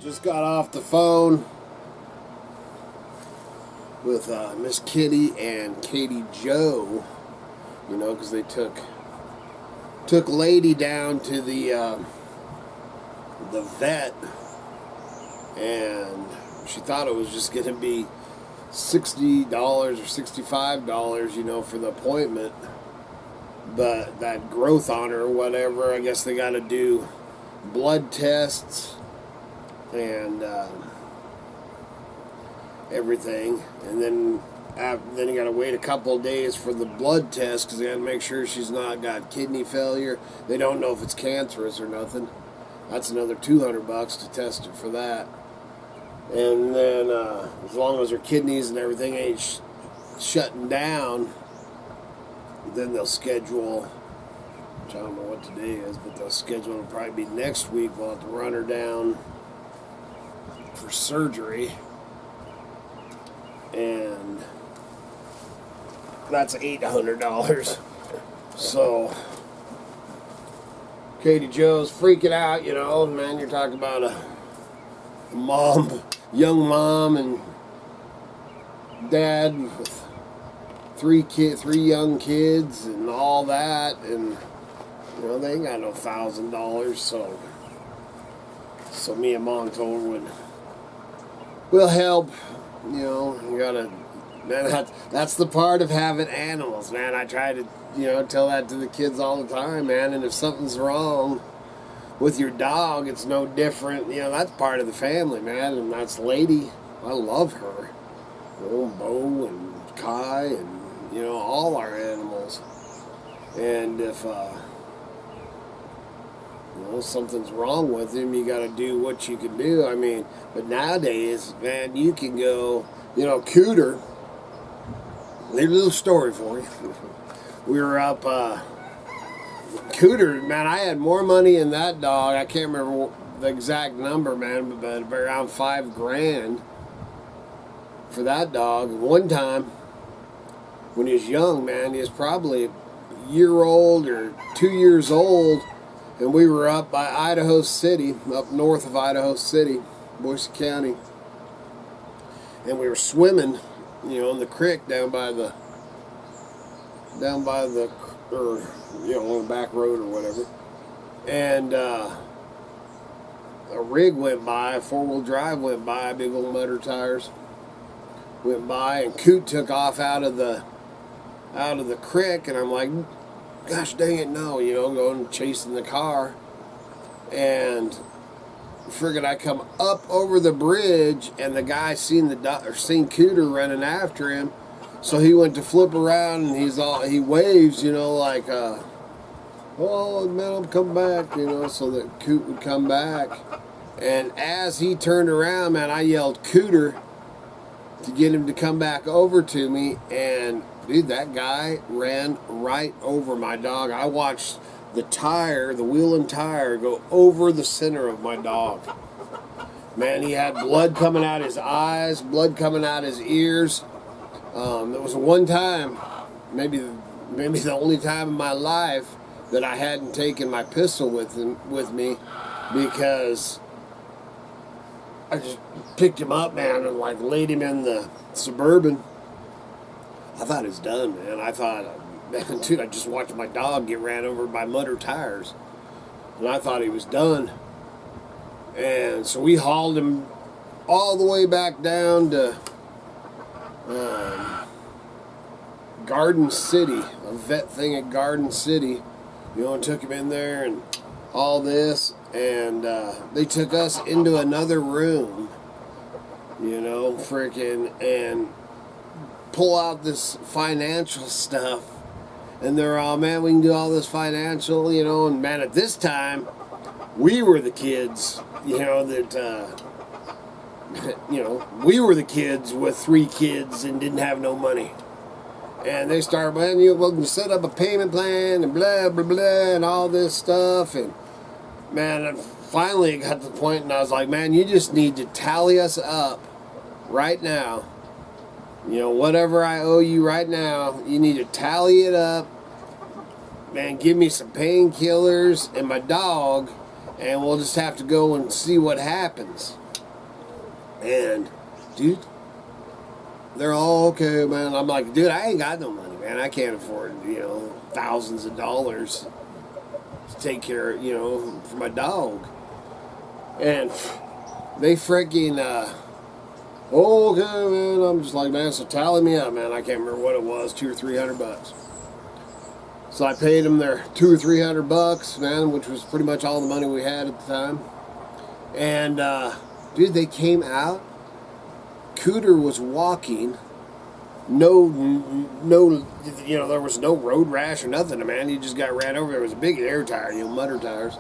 Just got off the phone with Miss Kitty and Katie Joe, you know, because they took Lady down to the vet, and she thought it was just going to be $60 or $65, you know, for the appointment. But that growth on her or whatever, I guess they got to do blood tests and everything, and then you got to wait a couple of days for the blood test because they got to make sure she's not got kidney failure. They don't know if it's cancerous or nothing. That's another $200 to test it for that. And then as long as her kidneys and everything ain't shutting down, then they'll schedule, which I don't know what today is, but they'll schedule, it'll probably be next week. We'll have to run her down for surgery, and that's $800. So Katie Joe's freaking out, you know, man. You're talking about a mom, young mom, and dad with three young kids and all that, and you know they ain't got no $1,000. So me and Mom told her we'll help. You know, you gotta, man. That's the part of having animals, man. I try to, you know, tell that to the kids all the time, man. And if something's wrong with your dog, it's no different. You know, that's part of the family, man. And that's Lady. I love her. You know, Bo and Kai and, you know, all our animals. And if, you know, something's wrong with him, you got to do what you can do. I mean, but nowadays, man, you can go, you know, Cooter. Leave a little story for you. We were up, Cooter, man, I had more money in that dog. I can't remember the exact number, man, but around $5,000 for that dog. One time, when he was young, man, he was probably a year old or 2 years old, and we were up by Idaho City, up north of Idaho City, Boise County, and we were swimming, you know, in the creek down by the or, you know, on the back road or whatever, and a rig went by, a four-wheel drive went by, big old motor tires went by, and Coot took off out of the creek, and I'm like, gosh dang it, no, you know, going chasing the car, and figured I come up over the bridge, and the guy seen Cooter running after him, so he went to flip around, and he waves, you know, like, oh man, I'm coming back, you know, so that Coot would come back. And as he turned around, man, I yelled Cooter to get him to come back over to me, and dude, that guy ran right over my dog. I watched the wheel and tire, go over the center of my dog. Man, he had blood coming out his eyes, blood coming out his ears. There was one time, maybe the only time in my life that I hadn't taken my pistol with me, because I just picked him up, man, and like laid him in the Suburban. I thought it was done, man. I thought, man, dude, I just watched my dog get ran over by motor tires, and I thought he was done. And so we hauled him all the way back down to Garden City, a vet thing at Garden City, you know, and took him in there and all this, and they took us into another room, you know, freaking, and pull out this financial stuff, and they're all, man, we can do all this financial, you know, and man, at this time, we were the kids, you know, that, you know, we were the kids with 3 kids and didn't have no money. And they started, man, you set up a payment plan and blah, blah, blah, and all this stuff. And, man, I finally got to the point, and I was like, man, you just need to tally us up right now. You know, whatever I owe you right now, you need to tally it up. Man, give me some painkillers and my dog, and we'll just have to go and see what happens. And, dude, they're all okay, man. I'm like, dude, I ain't got no money, man. I can't afford, thousands of dollars to take care, for my dog. And they freaking, okay, man. I'm just like, man, so tally me up, man. I can't remember what it was, $200 or $300. So I paid them their $200 or $300, man, which was pretty much all the money we had at the time. And, dude, they came out. Cooter was walking. No, there was no road rash or nothing, man. He just got ran over. There was a big air tire, mudder tires.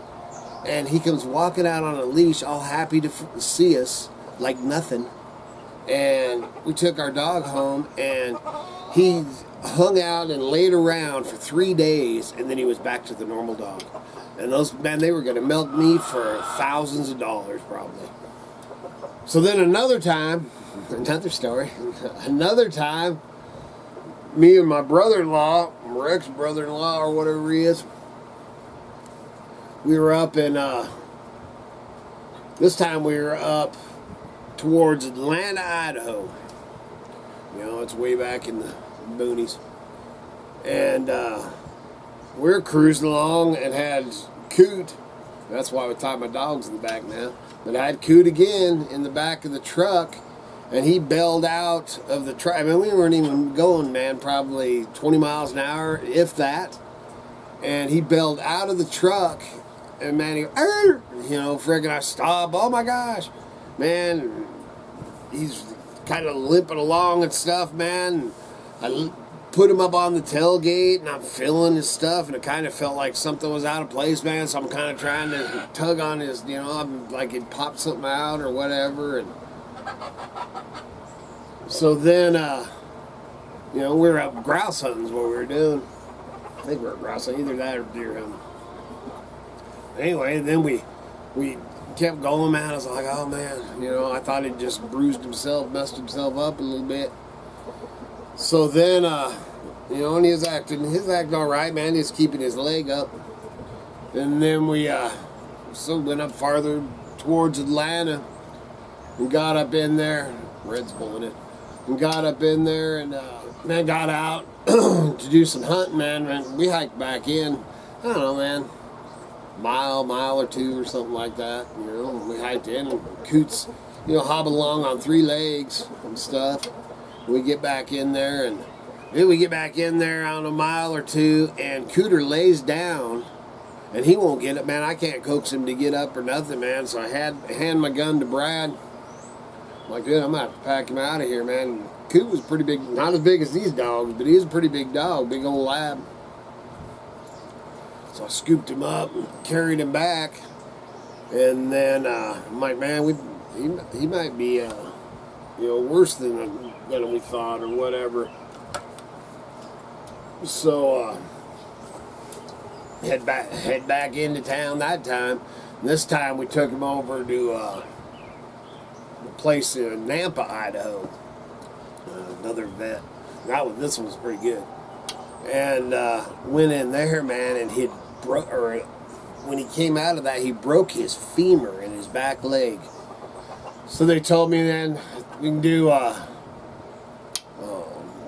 And he comes walking out on a leash, all happy to see us, like nothing. And we took our dog home, and he hung out and laid around for 3 days, and then he was back to the normal dog. And those, man, they were going to milk me for thousands of dollars, probably. So then another time, another story, another time, me and my brother-in-law, Rex's brother-in-law or whatever he is, we were up in, this time we were up towards Atlanta, Idaho. It's way back in the boonies. And we're cruising along and had Coot. That's why we tie my dogs in the back now. But I had Coot again in the back of the truck, and he bailed out of the truck. I mean, we weren't even going, man, probably 20 miles an hour, if that. And he bailed out of the truck, and man, he, friggin' I stop. Oh my gosh, man, he's kind of limping along and stuff, man. I put him up on the tailgate, and I'm feeling his stuff, and it kind of felt like something was out of place, man, so I'm kind of trying to tug on his, I'm like it popped something out or whatever, and so then, we were up grouse hunting is what we were doing. I think we were grouse hunting, either that or deer hunting. Anyway, then we kept going, man. I was like, oh, man, I thought he'd just bruised himself, messed himself up a little bit. So then, and he was acting all right, man. He was keeping his leg up. And then we went up farther towards Atlanta and got up in there. Red's pulling it. And got up in there and, man, got out to do some hunting, man. And we hiked back in, I don't know, man, mile or two or something like that. We hiked in, and Coots, hobbling along on 3 legs and stuff. We get back in there, and then we get back in there on a mile or two, and Cooter lays down, and he won't get up, man. I can't coax him to get up or nothing, man. So I hand my gun to Brad. I'm like, dude, I'm going to have to pack him out of here, man. Coot was pretty big, not as big as these dogs, but he's a pretty big dog, big old lab. So I scooped him up and carried him back, and then I'm like, man, he might be, worse than we thought or whatever. So head back into town that time. And this time we took him over to a place in Nampa, Idaho. Another vet. This one was pretty good. And went in there, man, and when he came out of that, he broke his femur in his back leg. So they told me then we can do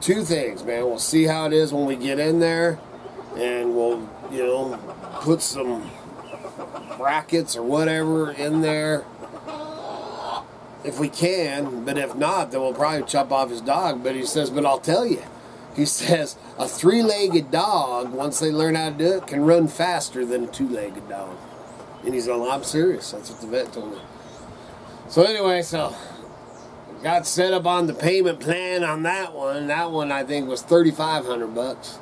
2 things, man. We'll see how it is when we get in there, and we'll, put some brackets or whatever in there if we can, but if not, then we'll probably chop off his dog. But he says, but I'll tell you, he says, a 3-legged dog, once they learn how to do it, can run faster than a 2-legged dog. And he's like, I'm serious. That's what the vet told me. So anyway, got set up on the payment plan on that one. That one, I think, was $3,500.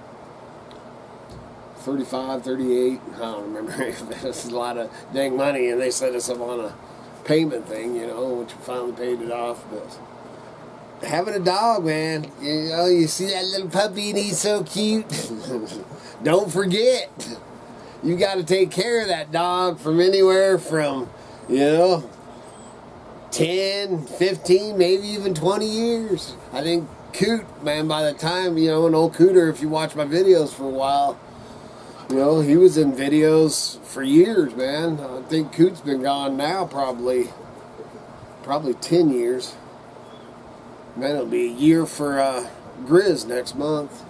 35, 38, I don't remember. That's a lot of dang money, and they set us up on a payment thing, which we finally paid it off. But having a dog, man, you see that little puppy and he's so cute. Don't forget, you got to take care of that dog from anywhere from, 10, 15, maybe even 20 years. I think Coot, man, by the time, an old Cooter, if you watch my videos for a while, he was in videos for years, man. I think Coot's been gone now probably, probably 10 years. Man, it'll be a year for Grizz next month.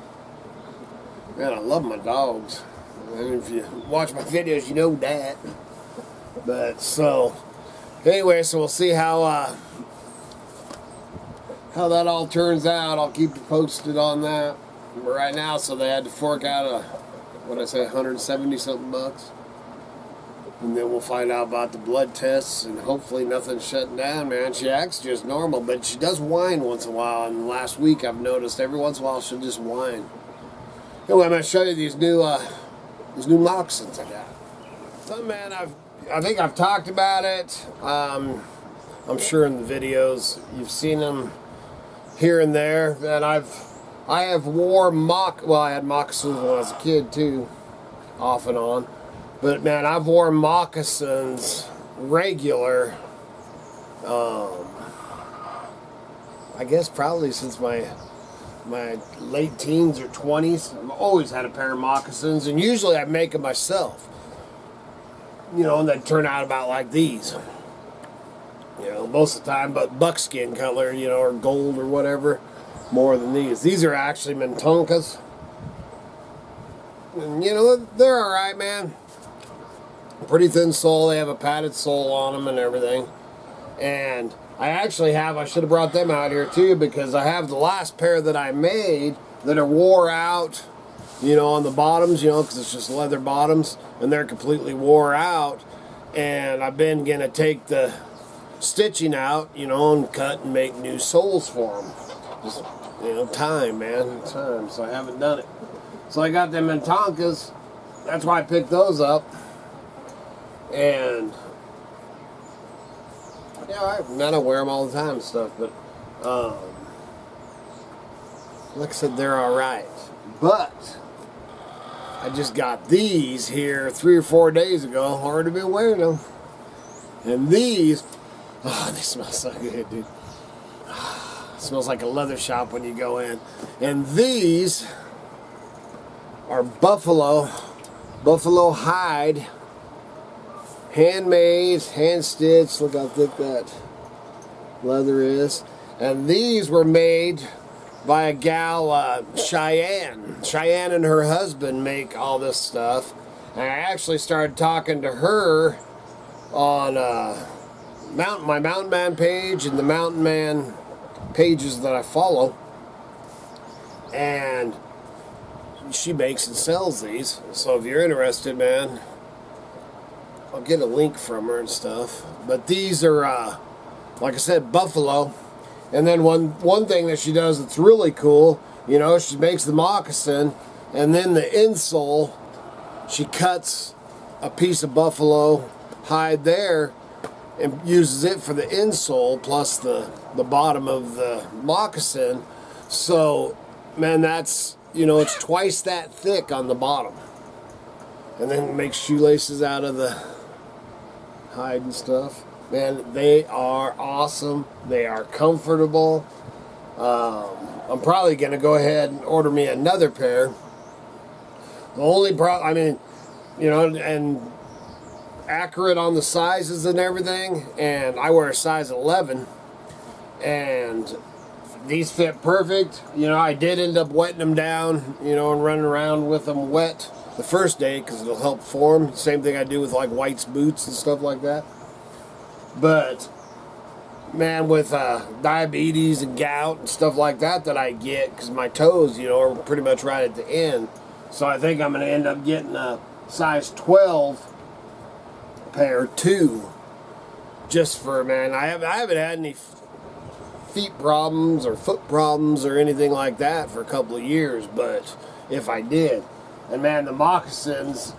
Man, I love my dogs. I mean, if you watch my videos, you know that. But so, anyway, so we'll see how that all turns out. I'll keep you posted on that. But right now, so they had to fork out what'd I say, 170 something bucks. And then we'll find out about the blood tests, and hopefully nothing's shutting down, man. She acts just normal, but she does whine once in a while. And last week I've noticed every once in a while she'll just whine. Anyway, I'm going to show you these new moccasins I got. So, man, I think I've talked about it. I'm sure in the videos you've seen them here and there. And I have wore I had moccasins when I was a kid too, off and on. But man, I've worn moccasins regular, I guess probably since my late teens or 20s. I've always had a pair of moccasins, and usually I make them myself. You know, and they turn out about like these. You know, most of the time, but buckskin color, you know, or gold or whatever, more than these. These are actually Mintoncas. And, you know, they're alright, man. Pretty thin sole. They have a padded sole on them and everything. And I should have brought them out here too, because I have the last pair that I made that are wore out, you know, on the bottoms, you know, because it's just leather bottoms, and they're completely wore out. And I've been going to take the stitching out, you know, and cut and make new soles for them. Just, you know, time, man, time. So I haven't done it. So I got them Mintoncas. That's why I picked those up. And yeah, I wear them all the time and stuff, but like I said, they're all right. But I just got these here 3 or 4 days ago. Already been wearing them, and these, oh, they smell so good, dude. It smells like a leather shop when you go in. And these are buffalo hide. Handmade, hand stitched. Look how thick that leather is. And these were made by a gal, Cheyenne. Cheyenne and her husband make all this stuff. And I actually started talking to her on my Mountain Man page and the Mountain Man pages that I follow. And she makes and sells these. So if you're interested, man, I'll get a link from her and stuff. But these are, like I said, buffalo. And then one thing that she does that's really cool, you know, she makes the moccasin, and then the insole, she cuts a piece of buffalo hide there and uses it for the insole plus the bottom of the moccasin. So, man, that's, you know, it's twice that thick on the bottom. And then makes shoelaces out of the hide and stuff. Man, they are awesome. They are comfortable. I'm probably going to go ahead and order me another pair. The only problem, I mean, you know, and accurate on the sizes and everything, and I wear a size 11, and these fit perfect. You know, I did end up wetting them down, you know, and running around with them wet the first day because it'll help form. Same thing I do with like White's boots and stuff like that. But man, with diabetes and gout and stuff like that I get, because my toes, you know, are pretty much right at the end. So I think I'm going to end up getting a size 12 pair too. Just for, man, I haven't had any feet problems or foot problems or anything like that for a couple of years, but if I did. And man, the moccasins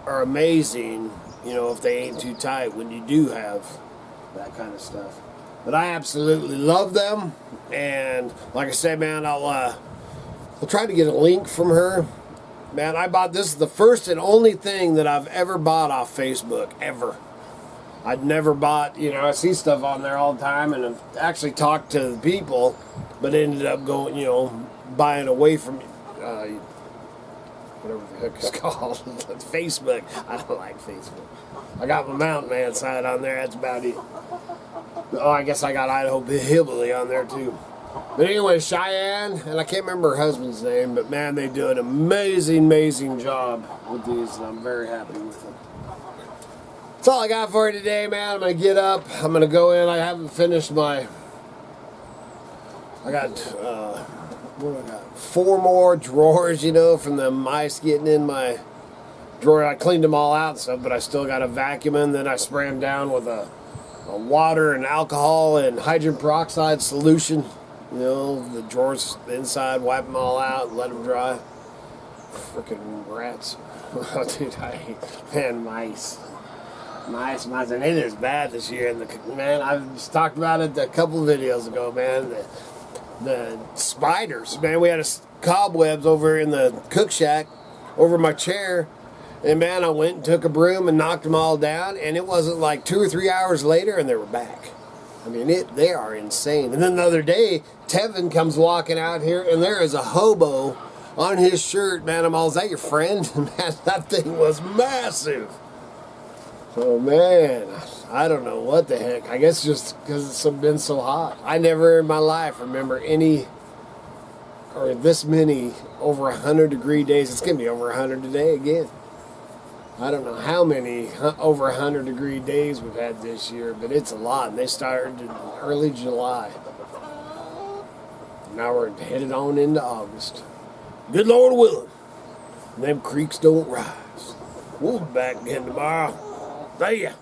are amazing, you know, if they ain't too tight when you do have that kind of stuff. But I absolutely love them, and like I said, man, I'll try to get a link from her. Man, this is the first and only thing that I've ever bought off Facebook, ever. I'd never bought, you know, I see stuff on there all the time, and I've actually talked to the people, but ended up going, you know, buying away from whatever the heck it's called. It's Facebook. I don't like Facebook. I got my Mountain Man side on there, that's about it. Oh, I guess I got Idaho Hillbilly on there too. But anyway, Cheyenne, and I can't remember her husband's name, but man, they do an amazing job with these, and I'm very happy with them. That's all I got for you today, man. I'm going to get up. I'm going to go in. I haven't finished my... I got, what do I got? 4 more drawers, you know, from the mice getting in my drawer. I cleaned them all out and stuff, but I still got to vacuum them. Then I spray them down with a water and alcohol and hydrogen peroxide solution. You know, the drawers inside, wipe them all out and let them dry. Freaking rats. Dude, I hate, man, mice. Mice, and it is bad this year. And man, I've just talked about it a couple of videos ago, man. The spiders, man, we had cobwebs over in the cook shack over my chair, and man, I went and took a broom and knocked them all down, and it wasn't like 2 or 3 hours later and they were back. I mean, they are insane. And then the other day, Tevin comes walking out here, and there is a hobo on his shirt. Man, I'm all, is that your friend? Man, that thing was massive. Oh man, I don't know what the heck. I guess just because it's been so hot. I never in my life remember any, or this many, over 100-degree days. It's going to be over 100 today again. I don't know how many over 100-degree days we've had this year, but it's a lot. And they started in early July. Now we're headed on into August. Good Lord willing, them creeks don't rise. We'll be back again tomorrow. See ya.